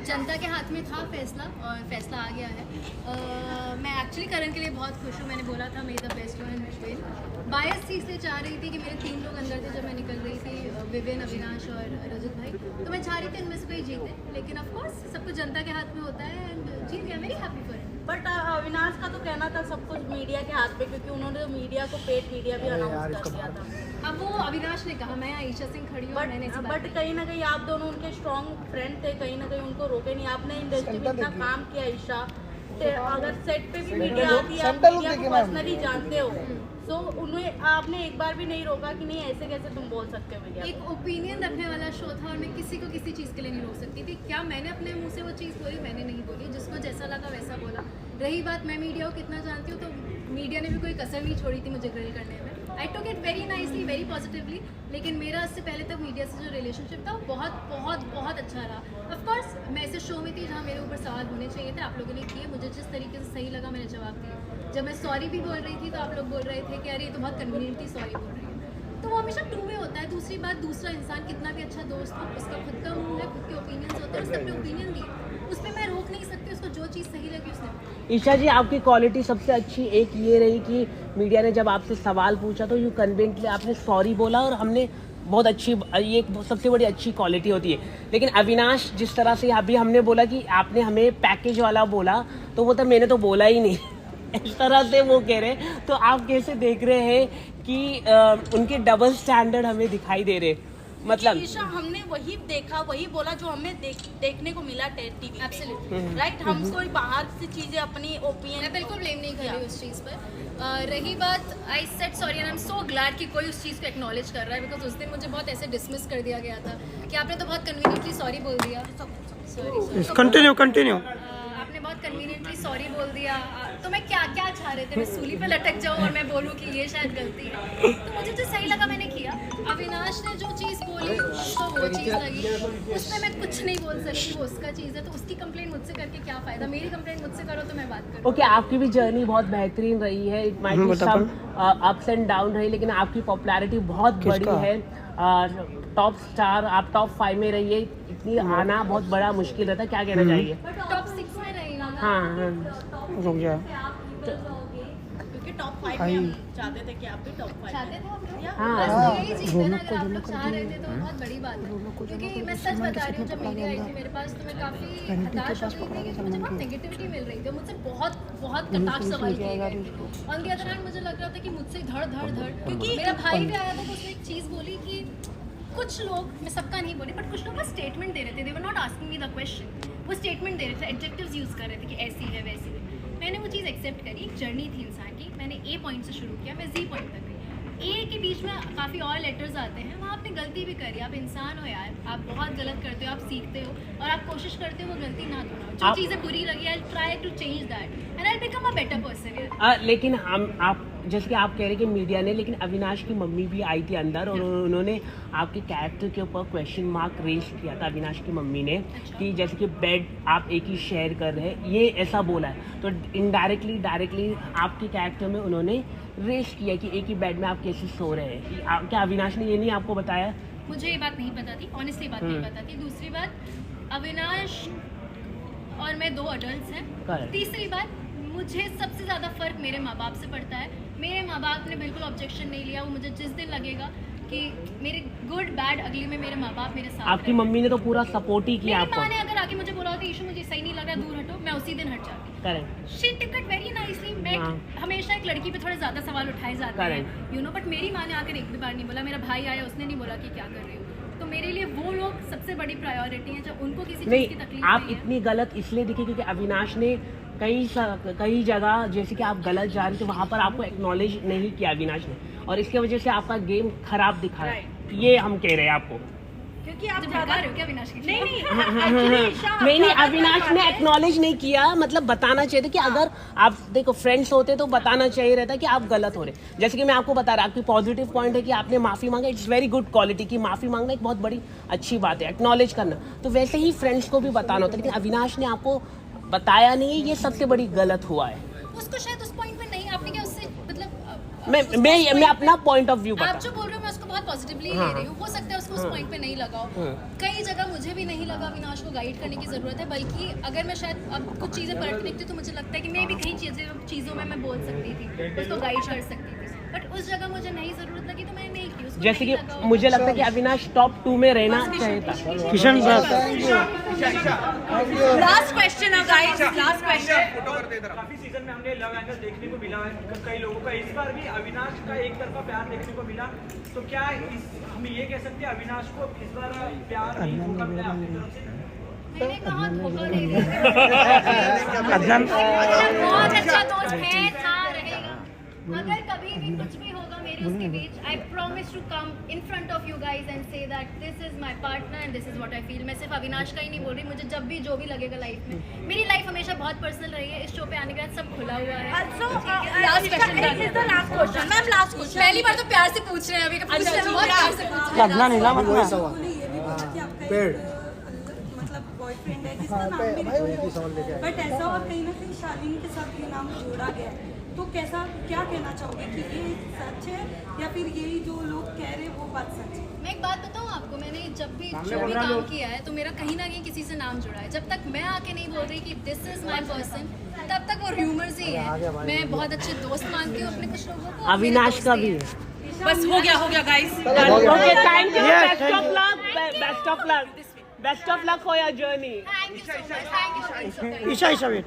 जनता के हाथ में था फैसला और फैसला आ गया है। मैं एक्चुअली करण के लिए बहुत खुश हूँ। मैंने बोला था may the best one win. Bias चीज़ से चाह रही थी कि मेरे 3 लोग अंदर थे जब मैं निकल रही थी, विवेन, अविनाश और रजत भाई, तो मैं चाह रही थी उनमें से कोई जीते, लेकिन ऑफ कोर्स सब कुछ जनता के हाथ में होता है एंड जीत गया। Very happy for it. But Avinash का तो कहना था सब कुछ मीडिया के हाथ पे, क्योंकि उन्होंने मीडिया को पेड मीडिया भी अनाउंस कर दिया था। अब वो अविनाश ने कहा, मैं आयशा सिंह खड़ी हूँ, मैंने इस बात बट कहीं ना कहीं आप दोनों उनके स्ट्रॉन्ग फ्रेंड थे, कहीं ना कहीं उनको रोके नहीं। आपने इंडस्ट्री में इतना काम किया ईशा, अगर सेट पे भी मीडिया आती है, आप मीडिया को पर्सनली जानते हो, तो उन्हें आपने एक बार भी नहीं रोका कि नहीं ऐसे कैसे तुम बोल सकते हो मीडिया। एक ओपिनियन रखने वाला शो था और मैं किसी को किसी चीज़ के लिए नहीं रोक सकती थी। क्या मैंने अपने मुंह से वो चीज़ बोली? मैंने नहीं बोली। जिसको जैसा लगा वैसा बोला। रही बात मैं मीडिया को कितना जानती हूँ, तो मीडिया ने भी कोई कसर नहीं छोड़ी थी मुझे ग्रिल करने में। I took it very nicely, very positively. लेकिन मेरा इससे पहले तक मीडिया से जो रिलेशनशिप था वो बहुत बहुत बहुत अच्छा रहा। ऑफकोर्स मैं ऐसे शो में थी जहाँ मेरे ऊपर सवाल होने चाहिए थे, आप लोगों ने किए। मुझे जिस तरीके से सही लगा मैंने जवाब दिया। जब मैं सॉरी भी बोल रही थी तो आप लोग बोल रहे थे कि अरे ये तो बहुत कन्वीनियंटली सॉरी बोल रही है। तो वो हमेशा टू वे होता है। दूसरी बात, दूसरा इंसान कितना भी अच्छा दोस्त हो, उसका खुद का मुंह है, खुद के ओपिनियंस होते हैं, उसने अपने ओपिनियन दिए, उस पर मैं रोक नहीं सकती। उसको जो चीज़ सही लगी उसने। ईशा जी, आपकी क्वालिटी सबसे अच्छी एक ये रही कि मीडिया ने जब आपसे सवाल पूछा तो यू कन्विंसली आपने सॉरी बोला, और हमने बहुत अच्छी, ये एक सबसे बड़ी अच्छी क्वालिटी होती है। लेकिन अविनाश, जिस तरह से अभी हमने बोला कि आपने हमें पैकेज वाला बोला, तो वो तो मैंने तो बोला ही नहीं इस तरह से वो कह रहे हैं। तो आप कैसे देख रहे हैं कि उनके डबल स्टैंडर्ड हमें दिखाई दे रहे? मतलब ईशा, हमने वही देखा, वही बोला जो हमें देखने को मिला टीवी पे। Absolutely. राइट। हम कोई बाहर से चीजें अपनी ओपिनियन मैं बिल्कुल ब्लेम नहीं कर रही उस चीज़ पर। रही बात, I said sorry and I am so glad कि कोई उस चीज़ को एक्नॉलेज कर रहा है, बिकॉज उस दिन मुझे बहुत ऐसे डिसमिस कर दिया गया था कि आपने तो बहुत कन्वीनियंटली सॉरी बोल दिया। Sorry, continue. आपने बहुत कन्वीनियंटली सॉरी बोल दिया। तो मैं क्या क्या चाह रहे थे? मैं सूली पे लटक जाऊँ और मैं बोलूँ कि ये शायद गलती है? तो मुझे जो सही लगा मैंने किया। अविनाश ने जो चीज़ बोली उसको वो चीज़ लगी, उसमें मैं कुछ नहीं बोल सकती, वो उसका चीज़ है। तो उसकी कंप्लेंट मुझसे करके क्या फ़ायदा? मेरी कंप्लेंट मुझसे करो तो मैं बात करूँ। ओके, आपकी भी जर्नी बहुत बेहतरीन रही है। It might be some ups and down रही, लेकिन आपकी पॉपुलैरिटी बहुत बड़ी है। टॉप स्टार, आप टॉप 5 में रही है। इतनी आना बहुत बड़ा मुश्किल रहता है। क्या कहना चाहिए? टॉप 6 में रही हूँ ना। हाँ, रुक जा। क्योंकि टॉप 5 में हम चाहते थे कि आप भी टॉप 5 चाहते थे हम लोग। हाँ। बस तो यही चीज़ है ना, अगर आप लोग चाह रहे थे तो बहुत बड़ी बात है। क्योंकि मैं सच बता रही हूँ, जब मीडिया आई थी मेरे पास तो मैं काफ़ी हताश हो गई थी कि मुझे बहुत नेगेटिविटी मिल रही थी। मुझसे बहुत बहुत कटाक्ष सवाल किए गए थे। ऑन द अदर हैंड मुझे लग रहा था कि मुझसे धड़ धड़ धड़, क्योंकि मेरा भाई भी आया था तो उसने एक चीज़ बोली कि कुछ लोग, मैं सबका नहीं बोली, बट कुछ लोग बस स्टेटमेंट दे रहे थे। They were not asking me the question. वो स्टेटमेंट दे रहे थे, एडजेक्टिव्स यूज़ कर रहे थे कि ऐसी है वैसी है। मैंने वो चीज़ एक्सेप्ट करी। एक जर्नी थी इंसान की। मैंने ए पॉइंट से शुरू किया, मैं जी पॉइंट तक गई। ए के बीच में काफ़ी और लेटर्स आते हैं, वहाँ आपने गलती भी करी। आप इंसान हो यार, आप बहुत गलत करते हो, आप सीखते हो और आप कोशिश करते हो वो गलती ना दोहराओ। जो चीज़ें बुरी लगी, I try to change that and I become a better person यार। लेकिन आप जैसे कि आप कह रहे कि मीडिया ने, लेकिन अविनाश की मम्मी भी आई थी अंदर और उन्होंने आपके कैरेक्टर के ऊपर क्वेश्चन मार्क रेज किया था, अविनाश की मम्मी ने। कि जैसे कि बेड आप एक ही शेयर कर रहे हैं, ये ऐसा बोला है। तो इनडायरेक्टली डायरेक्टली आपके कैरेक्टर में उन्होंने रेज किया कि एक ही बेड में आप कैसे सो रहे हैं। क्या अविनाश ने ये नहीं आपको बताया? मुझे ये बात नहीं पता थी, ऑनेस्टली बात नहीं पता थी। दूसरी बात, अविनाश और मैं 2 अडल्ट हैं। तीसरी बात, मुझे सबसे ज़्यादा फ़र्क मेरे माँ बाप से पड़ता है। मेरे माँ बाप ने बिल्कुल ऑब्जेक्शन नहीं लिया। वो मुझे जिस दिन लगेगा कि मेरे गुड बैड अगली में मेरे माँ बाप मेरे साथ, आपकी मम्मी ने तो पूरा सपोर्ट ही किया मेरी आपको। माँ ने अगर आके मुझे बोला होता इशू मुझे सही नहीं लग रहा, दूर हटो, मैं उसी दिन हट जाती। Correct. She took it very nicely. मैं हमेशा एक लड़की पे थोड़े ज़्यादा सवाल उठाए जाते हैं, यू नो, बट मेरी माँ ने आकर एक भी बार नहीं बोला। मेरा भाई आया, उसने नहीं बोला कि क्या कर रही हो। तो मेरे लिए वो लोग सबसे बड़ी प्रायोरिटी है, जब उनको किसी चीज़ की तकलीफ आप नहीं है। इतनी गलत इसलिए दिखे क्योंकि अविनाश ने कई जगह जैसे कि आप गलत जा रहे थे, वहाँ पर आपको एक्नॉलेज नहीं किया अविनाश ने, और इसके वजह से आपका गेम खराब दिखा है। ये हम कह रहे हैं आपको। क्योंकि आप जब भड़का रहे हो क्या अविनाश की? नहीं, अविनाश ने एक्नॉलेज नहीं किया। मतलब बताना चाहिए था कि अगर आप देखो फ्रेंड्स होते तो बताना चाहिए रहता कि आप गलत हो रहे। जैसे कि मैं आपको बता रहा, आपकी पॉजिटिव पॉइंट है कि आपने माफ़ी मांगा। इट्स वेरी गुड क्वालिटी कि माफ़ी मांगना एक बहुत बड़ी अच्छी बात है, एक्नॉलेज करना। तो वैसे ही फ्रेंड्स को भी बताना होता है, लेकिन अविनाश ने आपको बताया नहीं, ये सबसे बड़ी गलत हुआ है। उसको शायद उस पॉइंट पे नहीं, आपने क्या उससे मतलब मैं अपना पॉइंट ऑफ व्यू आप जो बोल रहे हो मैं उसको बहुत पॉजिटिवली ले रही हूँ, हो सकता है उसको उस पॉइंट पे नहीं लगा हो। कई जगह मुझे भी नहीं लगा अविनाश को गाइड करने की ज़रूरत है, बल्कि अगर मैं शायद अब कुछ चीज़ें पलट के देखती हूँ तो मुझे लगता है कि मैं भी कई चीज़ों में मैं बोल सकती थी, उसको गाइड कर सकती थी, बट उस जगह मुझे नहीं ज़रूरत लगी तो मैंने नहीं की। उसको जैसे नहीं कि लगा। मुझे लगता है कि अविनाश टॉप 2 में रहना चाहिए था। किशन सर लास्ट क्वेश्चन है गाइस, लास्ट क्वेश्चन। काफी सीजन में हमने लव एंगल देखने को मिला है कई लोगों का, इस बार भी अविनाश का एक तरफा प्यार देखने को मिला, तो क्या हम ये कह सकते हैं अविनाश को इस बार प्यार नहीं धोखा मिला है आपकी तरफ से? मैंने कहा धोखा नहीं दिया। बहुत अच्छा दोस्त है, था, रहेगा। अगर कभी भी कुछ भी होगा मेरे उसके बीच, I promise to come in front of you guys and say that this is my partner and this is what I feel. मैं सिर्फ अविनाश का ही नहीं बोल रही, मुझे जब भी जो भी लगेगा लाइफ में, मेरी लाइफ हमेशा बहुत पर्सनल रही है। इस शो पे आने के बाद सब खुला हुआ है। Last question ma'am, last question. पहली बार तो प्यार से पूछ रहे हैं, अभी बहुत प्यार से पूछ रहे हैं। लगना नहीं लगा मतलब बॉयफ्रेंड है जिसका नाम मेरे, बट ऐसा और कहीं ना कहीं शालीन के साथ ये नाम जोड़ा गया है, तो कैसा, क्या कहना चाहोगे कि ये सच है या फिर यही जो लोग कह रहे हैं वो बात सच है? मैं एक बात बताऊँ आपको, मैंने जब भी जो भी काम किया है तो मेरा कहीं ना कहीं किसी से नाम जुड़ा है। जब तक मैं आके नहीं बोल रही कि दिस इज माय पर्सन, तब तक वो र्यूमर्स ही है। मैं बहुत अच्छे दोस्त मानती हूँ अपने कुछ लोगों को। अविनाश का भी है। बस हो गया guys. Okay, thank you, best of luck, best of luck, best of luck for your journey. Thank you so much, thank you. Isha wait